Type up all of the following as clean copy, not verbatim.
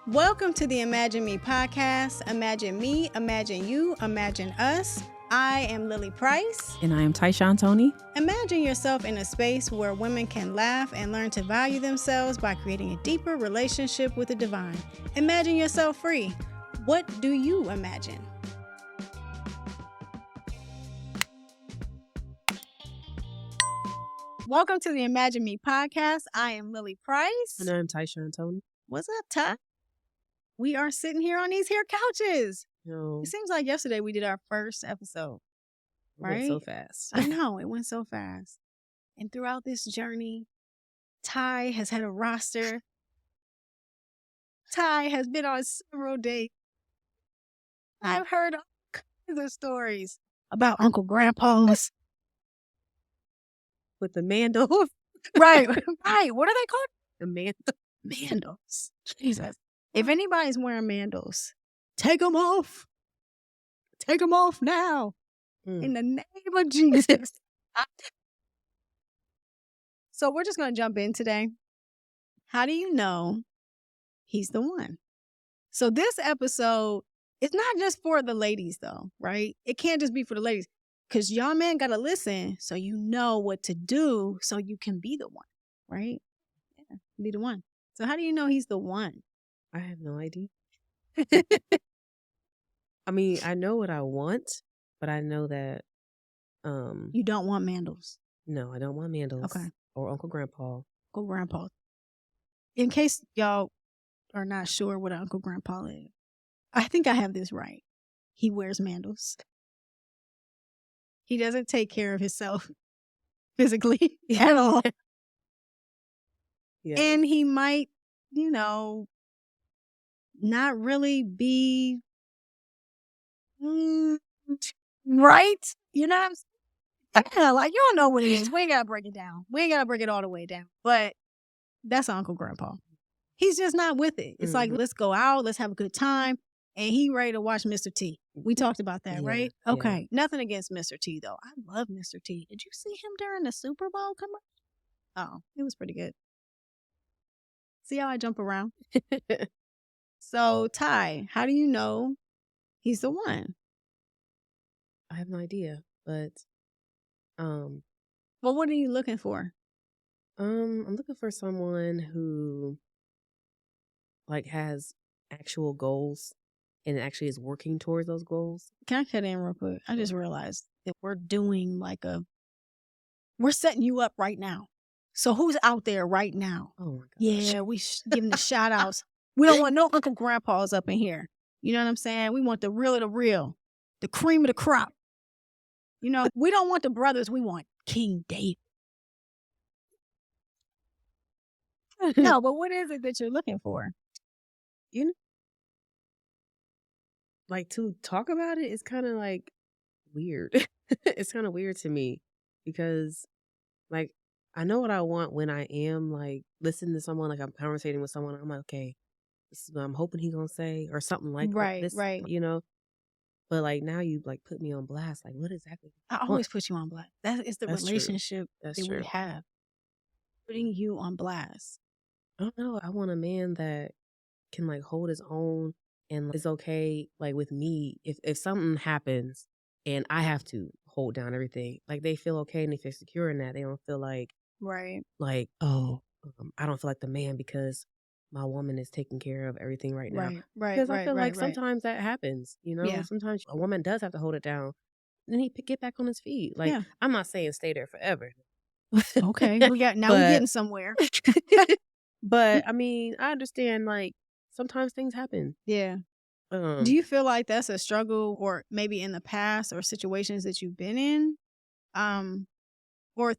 Welcome to the Imagine Me podcast. Imagine me, imagine you, imagine us. I am Lily Price. And I am Tyshawn Tony. Imagine yourself in a space where women can laugh and learn to value themselves by creating a deeper relationship with the divine. Imagine yourself free. What do you imagine? Welcome to the Imagine Me podcast. I am Lily Price. And I'm Tyshawn Tony. What's up, Ty? We are sitting here on these here couches. No, It seems like yesterday we did our first episode. it went right? so fast. I know, it went so fast. And throughout this journey, Ty has had a roster. Ty has been on several dates. I've heard all kinds of stories about Uncle Grandpa's. With the Mandals. Right, right. What are they called? The Mandals. Jesus. If anybody's wearing Mandals, take them off. Take them off now. In the name of Jesus. So we're just going to jump in today. How do you know he's the one? So this episode is not just for the ladies though, right? It can't just be for the ladies because y'all men got to listen so you know what to do so you can be the one, right? Yeah, be the one. So how do you know he's the one? I have no idea. I mean, I know what I want, but I know that You don't want Mandals. no, I don't want Mandals. Okay. Or Uncle Grandpa. Uncle Grandpa. In case y'all are not sure what Uncle Grandpa is, I think I have this right. He wears Mandals. He doesn't take care of himself physically at all. Yeah. And he might, not really be right. You know what I'm saying? Yeah, like, you don't know what it is. We ain't got to break it down. We ain't got to break it all the way down. But that's Uncle Grandpa. He's just not with it. It's like, let's go out. Let's have a good time. And he ready to watch Mr. T. We talked about that, right? Yeah. Okay. Nothing against Mr. T, though. I love Mr. T. Did you see him during the Super Bowl commercial? Oh, it was pretty good. See how I jump around? So, Ty, how do you know he's the one? I have no idea, but Well, what are you looking for? I'm looking for someone who like has actual goals and actually is working towards those goals. Can I cut in real quick? I just realized that we're doing we're setting you up right now. So who's out there right now? Oh my gosh. Yeah, we giving the shout outs. We don't want no Uncle Grandpas up in here. You know what I'm saying? We want the real of the real, the cream of the crop. You know, we don't want the brothers. We want King David. No, but what is it that you're looking for? You know, like to talk about it is kind of like weird. It's kind of weird to me because like I know what I want when I am like listening to someone, like I'm conversating with someone. I'm like, okay, this is what I'm hoping he's gonna say or something like this, Right. you know. But like now you like put me on blast. Like what exactly? I always put you on blast. That is the That's true. relationship That's that true. we have. Putting you on blast. I don't know. I want a man that can like hold his own and is okay like with me if something happens and I have to hold down everything. Like they feel okay and they feel secure in that. They don't feel like Right. I don't feel like the man because my woman is taking care of everything right now. Right. Because I feel like sometimes that happens, you know? Yeah. Sometimes a woman does have to hold it down. Then he get back on his feet. Like, Yeah. I'm not saying stay there forever. Okay. We're getting somewhere. But I mean, I understand like sometimes things happen. Yeah. Do you feel like that's a struggle or maybe in the past or situations that you've been in? Or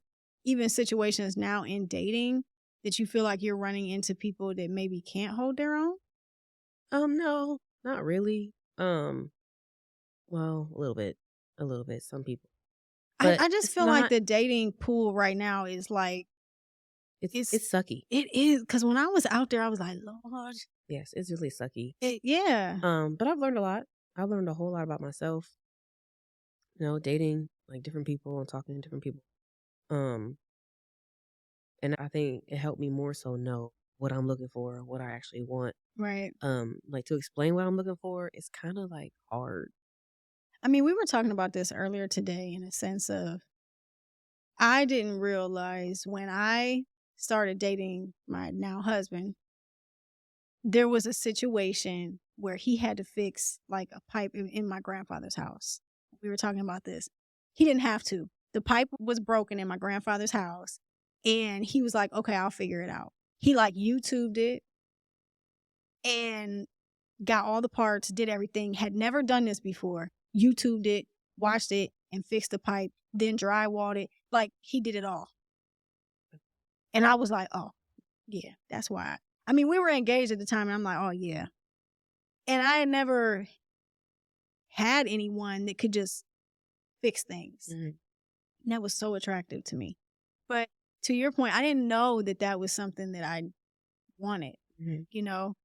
even situations now in dating that you feel like you're running into people that maybe can't hold their own? No, not really. Well, a little bit. Some people. I just feel like the dating pool right now is like it's sucky. It is, because when I was out there, I was like, Lord. Yes, it's really sucky. Yeah. But I've learned a lot. I've learned a whole lot about myself. You know, dating like different people and talking to different people. And I think it helped me more so know what I'm looking for, what I actually want. Right. Like to explain what I'm looking for, it's kind of like hard. I mean, we were talking about this earlier today in a sense of I didn't realize when I started dating my now husband, there was a situation where he had to fix like a pipe in my grandfather's house. We were talking about this. He didn't have to. The pipe was broken in my grandfather's house, and he was like, okay, I'll figure it out. He like YouTubed it and got all the parts, did everything, had never done this before, YouTubed it, watched it, and fixed the pipe, then drywalled it. Like he did it all. And I was like, oh, yeah, that's why. I mean, we were engaged at the time, and I'm like, oh, yeah. And I had never had anyone that could just fix things. Mm-hmm. And that was so attractive to me. But to your point, I didn't know that that was something that I wanted. Mm-hmm. You know,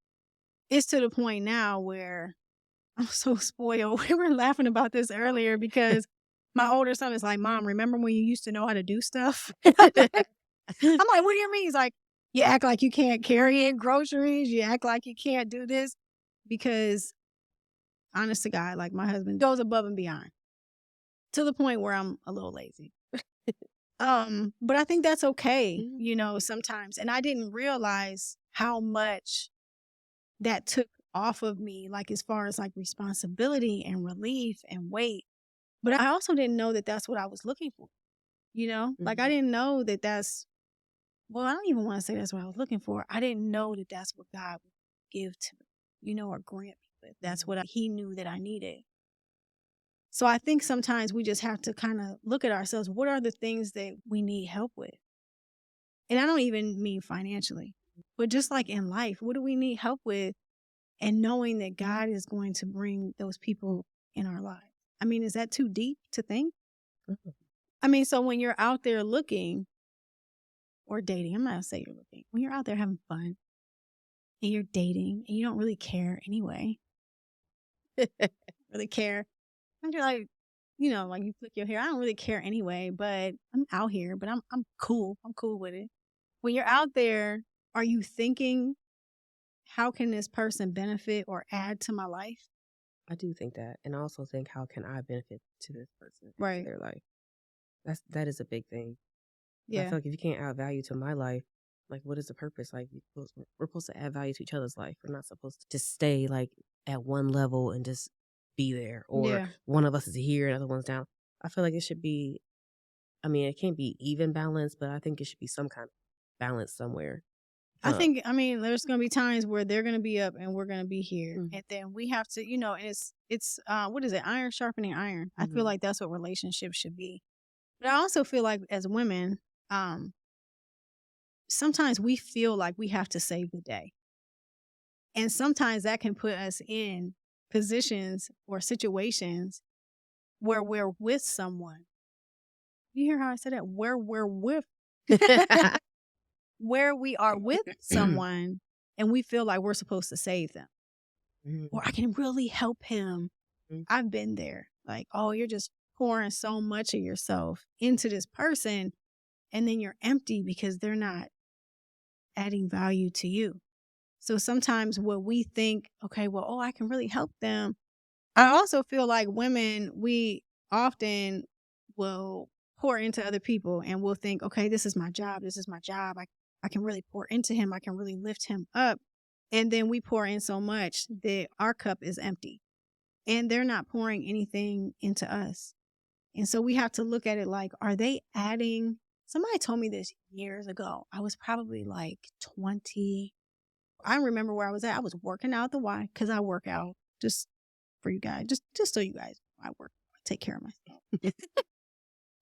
it's to the point now where I'm so spoiled. We were laughing about this earlier because my older son is like, Mom, remember when you used to know how to do stuff? I'm like, what do you mean? He's like, you act like you can't carry in groceries. You act like you can't do this. Because honest to God, like my husband goes above and beyond to the point where I'm a little lazy. But I think that's okay, you know, sometimes. And I didn't realize how much that took off of me, like as far as like responsibility and relief and weight. But I also didn't know that that's what I was looking for, you know, like I didn't know that that's, well, I don't even want to say that's what I was looking for. I didn't know that that's what God would give to me, you know, or grant me with. That's what he knew that I needed. So I think sometimes we just have to kind of look at ourselves. What are the things that we need help with? And I don't even mean financially, but just like in life, what do we need help with? And knowing that God is going to bring those people in our lives. I mean, is that too deep to think? I mean, so when you're out there looking or dating, I'm not going to say you're looking, when you're out there having fun and you're dating and you don't really care anyway, really care. And you're like, you know, like you flick your hair. I don't really care anyway, but I'm out here, but I'm cool. I'm cool with it. When you're out there, are you thinking, how can this person benefit or add to my life? I do think that. And I also think, how can I benefit to this person, to Right. their life? That is a big thing. I Yeah. feel like if you can't add value to my life, like what is the purpose? Like we're supposed to add value to each other's life. We're not supposed to just stay like at one level and just be there. Or Yeah. one of us is here and the other one's down. I feel like it should be, I mean, it can't be even balance, but I think it should be some kind of balance somewhere. I think, I mean, there's going to be times where they're going to be up and we're going to be here. Mhm. And then we have to, you know, and it's what is it? Iron sharpening iron. I feel Mhm. like that's what relationships should be. But I also feel like as women, sometimes we feel like we have to save the day. And sometimes that can put us in positions or situations where we're with someone. You hear how I said that? Where we're with, where we are with someone and we feel like we're supposed to save them. Mhm. Or I can really help him. Mhm. I've been there. Like, oh, you're just pouring so much of yourself into this person and then you're empty because they're not adding value to you. So sometimes what we think, okay, well, oh, I can really help them. I also feel like women, we often will pour into other people and we'll think, okay, this is my job. This is my job. I can really pour into him. I can really lift him up. And then we pour in so much that our cup is empty and they're not pouring anything into us. And so we have to look at it like, are they adding? Somebody told me this years ago. I was probably like 20. I remember where I was at. I was working out the Y because I work out just for you guys, just so you guys, I work, I take care of myself.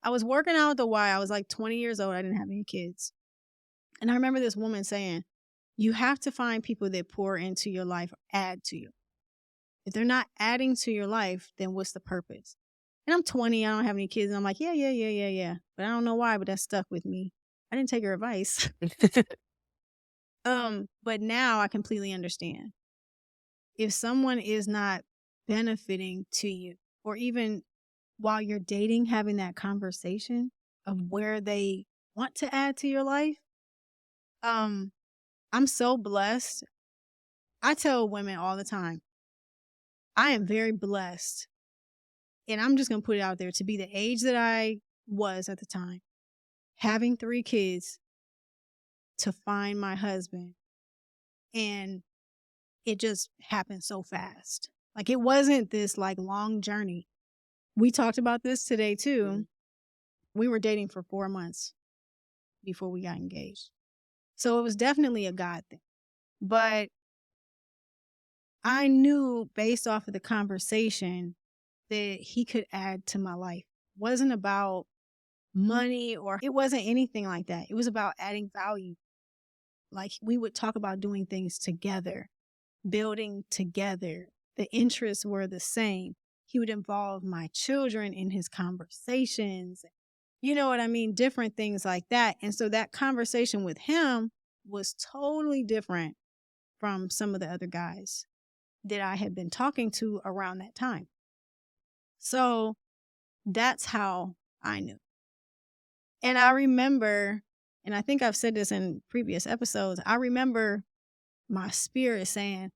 I was working out at the Y. I was like 20 years old. I didn't have any kids. And I remember this woman saying, you have to find people that pour into your life, add to you. If they're not adding to your life, then what's the purpose? And I'm 20, I don't have any kids. And I'm like, yeah. But I don't know why, but that stuck with me. I didn't take her advice. But now I completely understand. If someone is not benefiting to you, or even while you're dating, having that conversation of where they want to add to your life, I'm so blessed. I tell women all the time, I am very blessed. And I'm just going to put it out there to be the age that I was at the time, having 3 kids, to find my husband. And it just happened so fast. Like, it wasn't this like long journey. We talked about this today Mhm. too. We were dating for 4 months before we got engaged. So it was definitely a God thing. But I knew based off of the conversation that he could add to my life. It wasn't about money or it wasn't anything like that. It was about adding value. Like, we would talk about doing things together, building together. The interests were the same. He would involve my children in his conversations. You know what I mean? Different things like that. And so that conversation with him was totally different from some of the other guys that I had been talking to around that time. So that's how I knew. And I remember, and I think I've said this in previous episodes, I remember my spirit saying,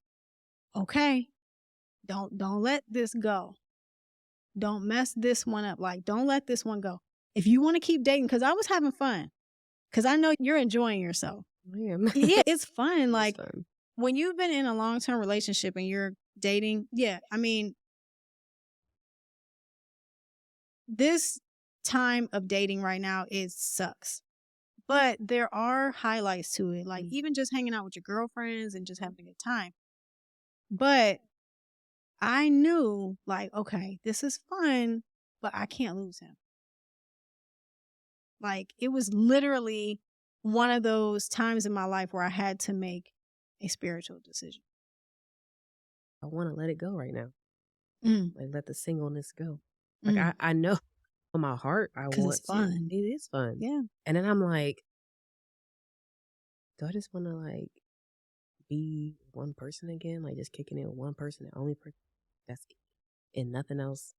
okay, don't let this go. Don't mess this one up. Like, don't let this one go. If you want to keep dating, because I was having fun, because I know you're enjoying yourself. I am. Yeah, it's fun. It's Like, fun. when you've been in a long-term relationship and you're dating, yeah, I mean, this time of dating right now, it sucks. But there are highlights to it, like Mm. even just hanging out with your girlfriends and just having a good time. But I knew, like, okay, this is fun, but I can't lose him. Like, it was literally one of those times in my life where I had to make a spiritual decision. I wanna let it go right now. Mm, Like, let the singleness go. Like, mm, I know in my heart I 'cause it's want to. fun. It is fun. Yeah. And then I'm like, do I just wanna, like, be one person again? Like, just kicking it with one person, the only person that's it, and nothing else?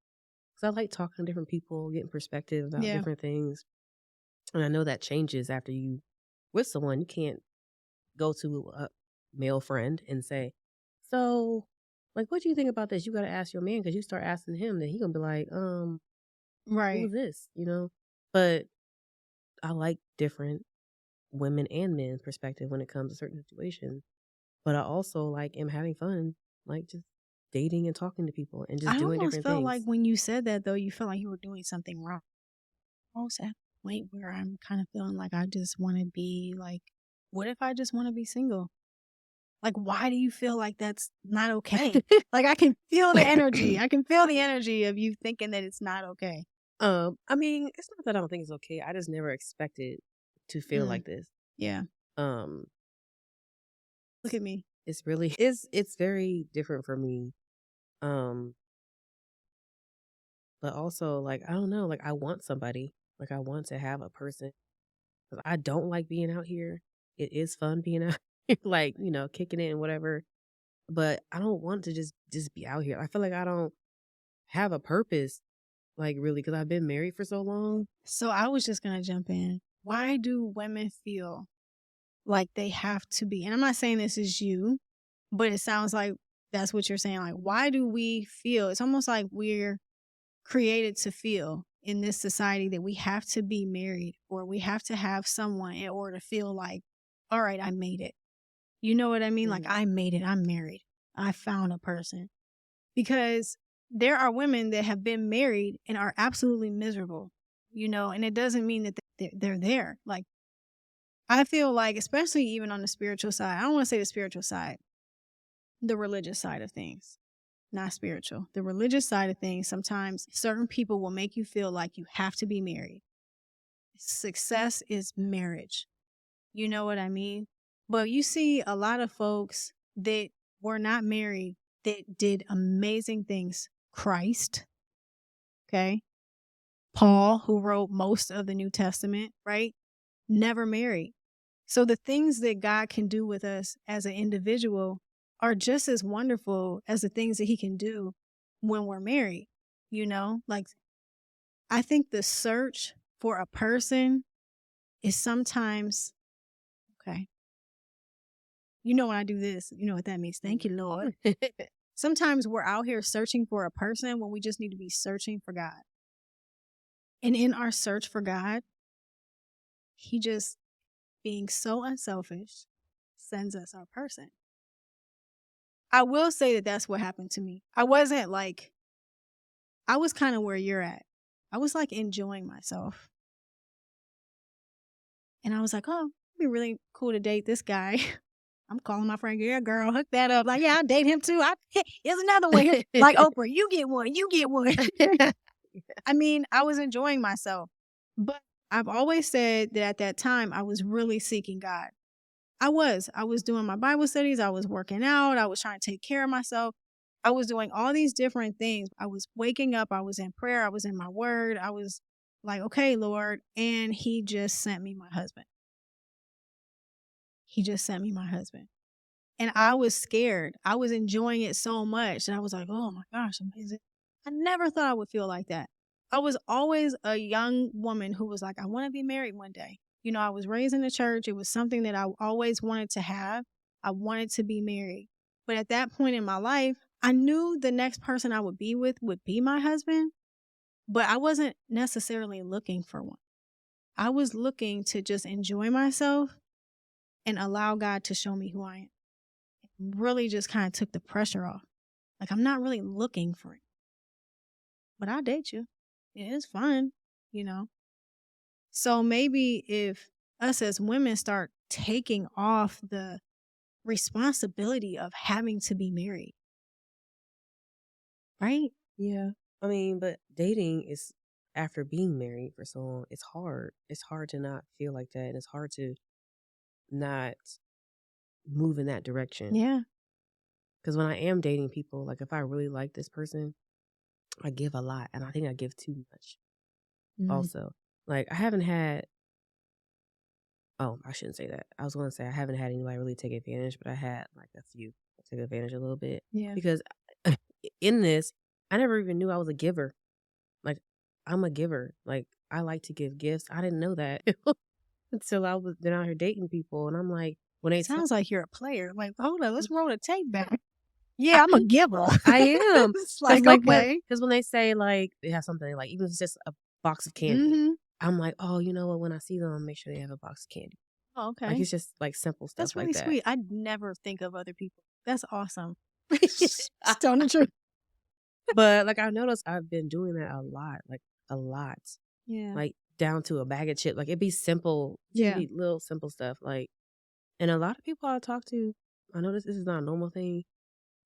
'Cause I like talking to different people, getting perspective about Yeah. different things, and I know that changes after you with someone. You can't go to a male friend and say, "So, like, what do you think about this?" You gotta ask your man because you start asking him, then he gonna be like, what Right. was this?" You know? But I like different women and men's perspective when it comes to certain situations. But I also like am having fun, like just dating and talking to people and just I doing almost different felt like things. when you said that, though, you felt like you were doing something wrong. Almost at the point where I'm kind of feeling like I just want to be like, what if I just want to be single? Like, why do you feel like that's not okay? Like, I can feel the energy. I can feel the energy of you thinking that it's not okay. I mean, it's not that I don't think it's okay. I just never expected to feel Mm, like this. yeah. Um, Look at me. it's really it's very different for me. Um, but also like I don't know, like I want somebody. Like I want to have a person. 'Cause I don't like being out here. It is fun being out here, like, kicking it and whatever. But I don't want to just be out here. I feel like I don't have a purpose, like really, because I've been married for so long. So I was just going to jump in. Why do women feel like they have to be? And I'm not saying this is you, but it sounds like that's what you're saying. Like, why do we feel? It's almost like we're created to feel in this society that we have to be married or we have to have someone in order to feel like, all right, I made it. You know what I mean? Like, Mhm. I made it. I'm married. I found a person. Because there are women that have been married and are absolutely miserable, and it doesn't mean that they're there. Like, I feel like, especially even on the spiritual side, I don't want to say the spiritual side, the religious side of things, not spiritual. The religious side of things, sometimes certain people will make you feel like you have to be married. Success is marriage. You know what I mean? But you see a lot of folks that were not married that did amazing things. Christ, okay? Paul, who wrote most of the New Testament, right? Never married. So the things that God can do with us as an individual are just as wonderful as the things that he can do when we're married. Like, I think the search for a person is sometimes okay. You know, when I do this, you know what that means. Thank you, Lord. Sometimes we're out here searching for a person when we just need to be searching for God. And in our search for God, He just, being so unselfish, sends us our person. I will say that that's what happened to me. I wasn't like, I was kind of where you're at. I was like enjoying myself. And I was like, oh, it'd be really cool to date this guy. I'm calling my friend, yeah, girl, hook that up. Like, yeah, I'll date him too. Here's another one. Here. Like Oprah, you get one, you get one. I mean, I was enjoying myself. But I've always said that at that time, I was really seeking God. I was doing my Bible studies. I was working out. I was trying to take care of myself. I was doing all these different things. I was waking up. I was in prayer. I was in my word. I was like, okay, Lord. And He just sent me my husband. He just sent me my husband. And I was scared. I was enjoying it so much. And I was like, oh my gosh, amazing. I never thought I would feel like that. I was always a young woman who was like, I want to be married one day. You know, I was raised in the church. It was something that I always wanted to have. I wanted to be married. But at that point in my life, I knew the next person I would be with would be my husband, but I wasn't necessarily looking for one. I was looking to just enjoy myself and allow God to show me who I am. It really just kind of took the pressure off. Like, I'm not really looking for it, but I'll date you. It is fun, you know? So maybe if us as women start taking off the responsibility of having to be married, right? Yeah. I mean, but dating is after being married for so long, it's hard. It's hard to not feel like that. And it's hard to not move in that direction. Yeah. Because when I am dating people, like if I really like this person, I give a lot. And I think I give too much also. Like I haven't had, oh, I shouldn't say that. I was going to say I haven't had anybody really take advantage, but I had like a few take advantage a little bit. Yeah. Because in this, I never even knew I was a giver. Like I'm a giver. Like I like to give gifts. I didn't know that until I was then out here dating people, and I'm like, when they Sounds like you're a player. Like, hold on, let's roll the tape back. Yeah, I'm a giver. I am. It's like, like okay. Because when they say like they have something like even if it's just a box of candy, I'm like, oh, you know what? When I see them, I'll make sure they have a box of candy. Oh, okay. Like it's just like simple stuff. That's really like that. sweet. I never think of other people. That's awesome. Just telling the truth. But like I noticed I've been doing that a lot. Like a lot. Yeah. Like down to a bag of chips. Like it'd be simple. Yeah. It'd be little simple stuff. Like, and a lot of people I talk to, I know this is not a normal thing.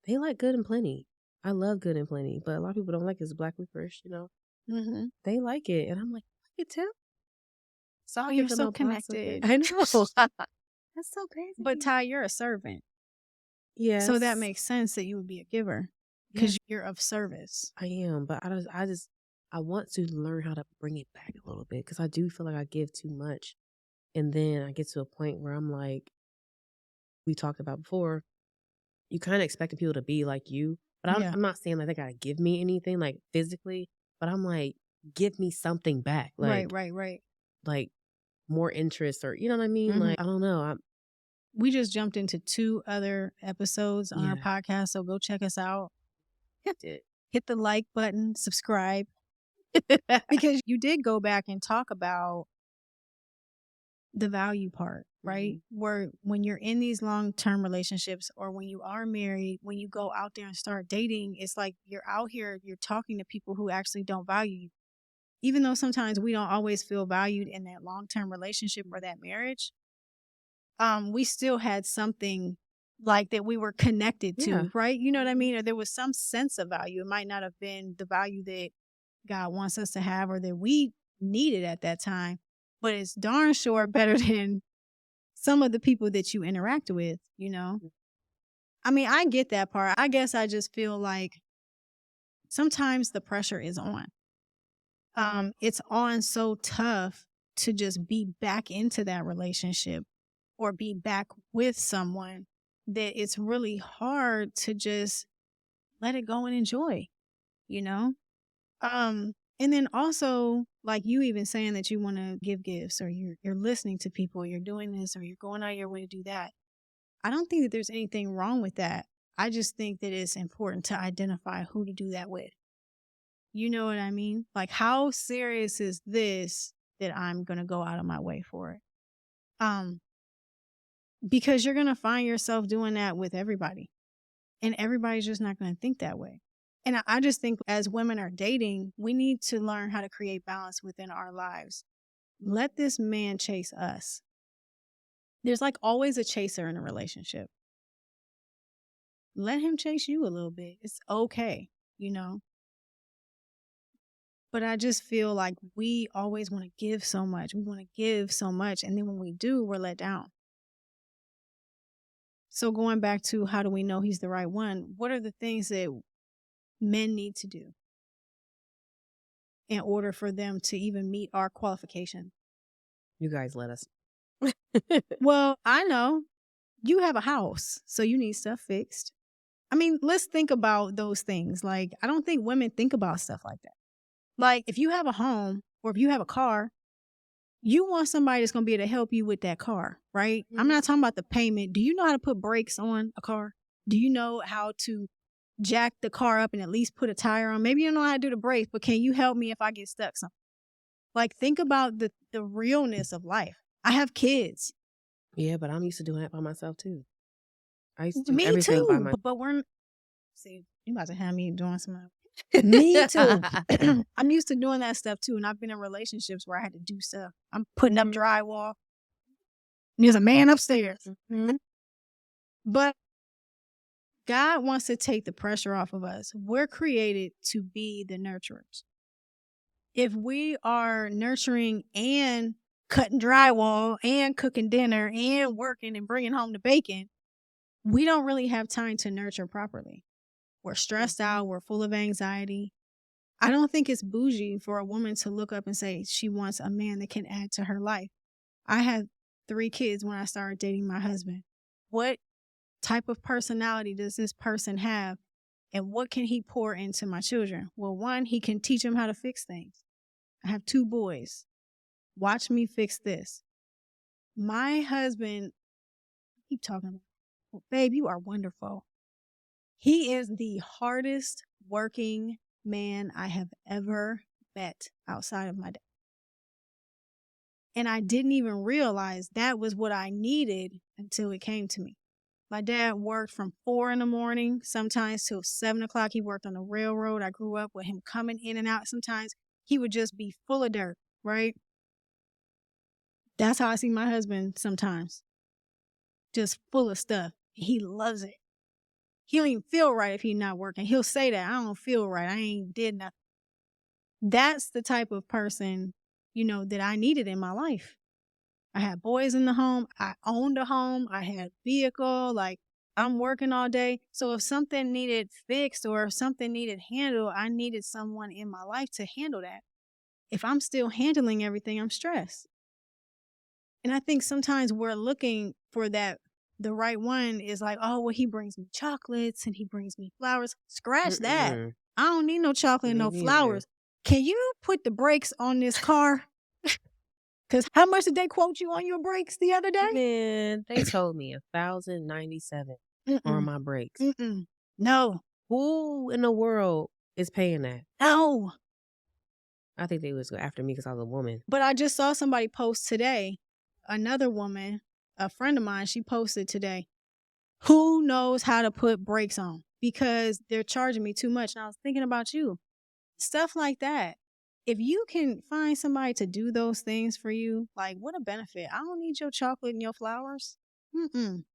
They like good and plenty. I love good and plenty, but a lot of people don't like this black licorice, you know. They like it, and I'm like, I can tell. So Oh, you're so connected. I know. That's so crazy. But Ty, you're a servant. Yes. So that makes sense that you would be a giver because you're of service. I am, but I want to learn how to bring it back a little bit because I do feel like I give too much, and then I get to a point where I'm like, we talked about before, you kind of expecting people to be like you, but I'm not saying like they gotta give me anything like physically, but I'm like, give me something back, like right. like more interest or you know what I mean? Like I don't know. We just jumped into 2 other episodes on our podcast, so go check us out. Hit the like button, subscribe, because you did go back and talk about the value part, right? Where when you're in these long-term relationships or when you are married, when you go out there and start dating, it's like you're out here, you're talking to people who actually don't value you. Even though sometimes we don't always feel valued in that long-term relationship or that marriage, we still had something like that we were connected to, right? You know what I mean? Or there was some sense of value. It might not have been the value that God wants us to have or that we needed at that time, but it's darn sure better than some of the people that you interact with, you know? I mean, I get that part. I guess I just feel like sometimes the pressure is on. It's on so tough to just be back into that relationship or be back with someone that it's really hard to just let it go and enjoy, you know? And then also, like you even saying that you want to give gifts or you're listening to people, you're doing this or you're going out your way to do that. I don't think that there's anything wrong with that. I just think that it's important to identify who to do that with. You know what I mean? Like, how serious is this that I'm going to go out of my way for it? Because you're going to find yourself doing that with everybody. And everybody's just not going to think that way. And I just think as women are dating, we need to learn how to create balance within our lives. Let this man chase us. There's like always a chaser in a relationship. Let him chase you a little bit. It's okay, you know? But I just feel like we always want to give so much. We want to give so much. And then when we do, we're let down. So going back to how do we know he's the right one? What are the things that men need to do in order for them to even meet our qualification? You guys let us. Well, I know you have a house, so you need stuff fixed. I mean, let's think about those things. Like, I don't think women think about stuff like that. Like, if you have a home or if you have a car, you want somebody that's going to be able to help you with that car, right? I'm not talking about the payment. Do you know how to put brakes on a car? Do you know how to jack the car up and at least put a tire on? Maybe you don't know how to do the brakes, but can you help me if I get stuck something? Like, think about the realness of life. I have kids. Yeah, but I'm used to doing that by myself too. I used to do Me everything too. by myself. But we're, see, you about to have me doing some. Me too. I'm used to doing that stuff too. And I've been in relationships where I had to do stuff. I'm putting up drywall. And there's a man upstairs. Mm-hmm. But God wants to take the pressure off of us. We're created to be the nurturers. If we are nurturing and cutting drywall and cooking dinner and working and bringing home the bacon, we don't really have time to nurture properly. We're stressed out. We're full of anxiety. I don't think it's bougie for a woman to look up and say she wants a man that can add to her life. I had 3 kids when I started dating my husband. What type of personality does this person have? And what can he pour into my children? Well, one, he can teach them how to fix things. I have 2 boys. Watch me fix this. My husband, I keep talking about, well, babe, you are wonderful. He is the hardest working man I have ever met outside of my dad. And I didn't even realize that was what I needed until it came to me. My dad worked from 4 a.m, sometimes till 7 o'clock. He worked on the railroad. I grew up with him coming in and out. Sometimes he would just be full of dirt, right? That's how I see my husband sometimes. Just full of stuff. He loves it. He don't even feel right if he's not working. He'll say that, I don't feel right. I ain't did nothing. That's the type of person, that I needed in my life. I had boys in the home. I owned a home. I had a vehicle. Like, I'm working all day. So if something needed fixed or if something needed handled, I needed someone in my life to handle that. If I'm still handling everything, I'm stressed. And I think sometimes we're looking for that. The right one is like, oh, well, he brings me chocolates and he brings me flowers. Scratch that. I don't need no chocolate and no flowers. Can you put the brakes on this car? Because how much did they quote you on your brakes the other day? Man, they told me $1,097 on my brakes. No. Who in the world is paying that? No. I think they was after me because I was a woman. But I just saw somebody post today, another woman, a friend of mine, she posted today, who knows how to put brakes on because they're charging me too much. And I was thinking about you. Stuff like that. If you can find somebody to do those things for you, like, what a benefit. I don't need your chocolate and your flowers. And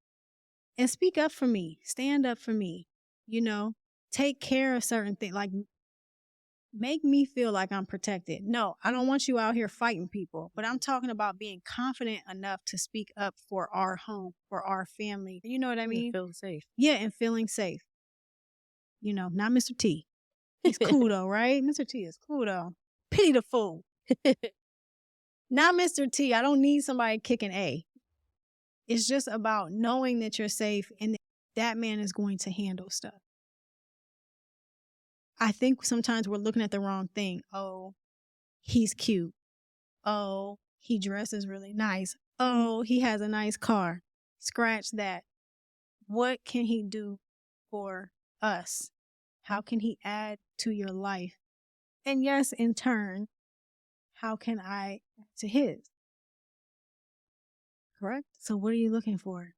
speak up for me. Stand up for me. Take care of certain things. Like, make me feel like I'm protected. No, I don't want you out here fighting people, but I'm talking about being confident enough to speak up for our home, for our family. You know what I mean? Feeling safe. Yeah, and feeling safe. Not Mr. T. He's cool though, right? Mr. T is cool though. Pity the fool. Not Mr. T. I don't need somebody kicking A. It's just about knowing that you're safe and that man is going to handle stuff. I think sometimes we're looking at the wrong thing. Oh, he's cute. Oh, he dresses really nice. Oh, he has a nice car. Scratch that. What can he do for us? How can he add to your life? And yes, in turn, how can I add to his? Correct? So what are you looking for?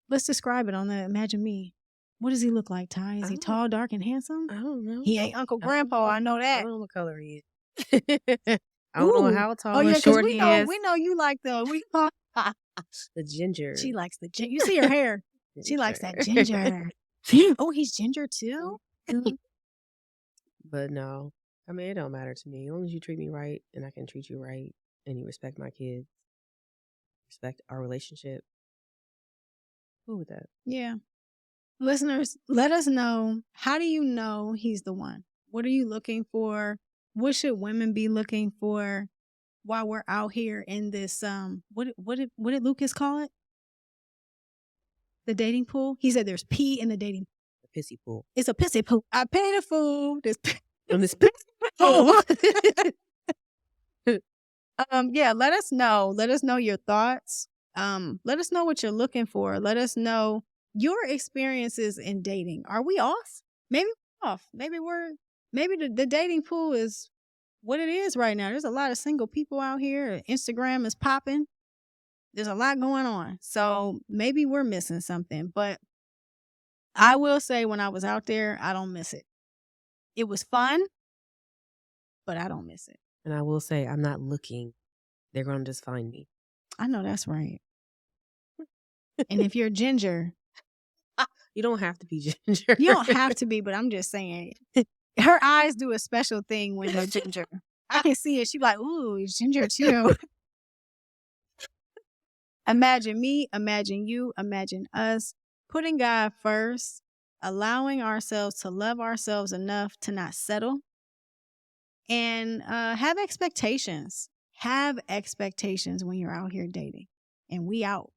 Let's describe it on the Imagine Me. What does he look like, Ty? Is he tall, dark, and handsome? I don't know. He ain't Uncle Grandpa, I know I that. don't know what color he is. I don't know how tall Oh or yeah, because short he is. we know you like the The ginger. She likes the ginger. You see her hair. She likes that ginger. Oh, he's ginger too? But no, I mean, it don't matter to me. As long as you treat me right and I can treat you right and you respect my kids, respect our relationship. Cool with that. Yeah. Listeners, let us know. How do you know he's the one? What are you looking for? What should women be looking for while we're out here in this what did Lucas call it? The dating pool? He said there's pee in the dating. The pissy pool. It's a pissy pool. I paid a fool. This On this pissy pool. Yeah, let us know. Let us know your thoughts. Let us know what you're looking for. Let us know your experiences in dating. Are we off? Maybe we're off. Maybe the dating pool is what it is right now. There's a lot of single people out here. Instagram is popping. There's a lot going on. So maybe we're missing something. But I will say when I was out there, I don't miss it. It was fun, but I don't miss it. And I will say, I'm not looking. They're going to just find me. I know that's right. And if you're ginger, you don't have to be ginger. You don't have to be, but I'm just saying. Her eyes do a special thing when you're ginger. I can see it. She's like, ooh, he's ginger too. Imagine me, imagine you, imagine us putting God first, allowing ourselves to love ourselves enough to not settle, and have expectations. Have expectations when you're out here dating. And we out.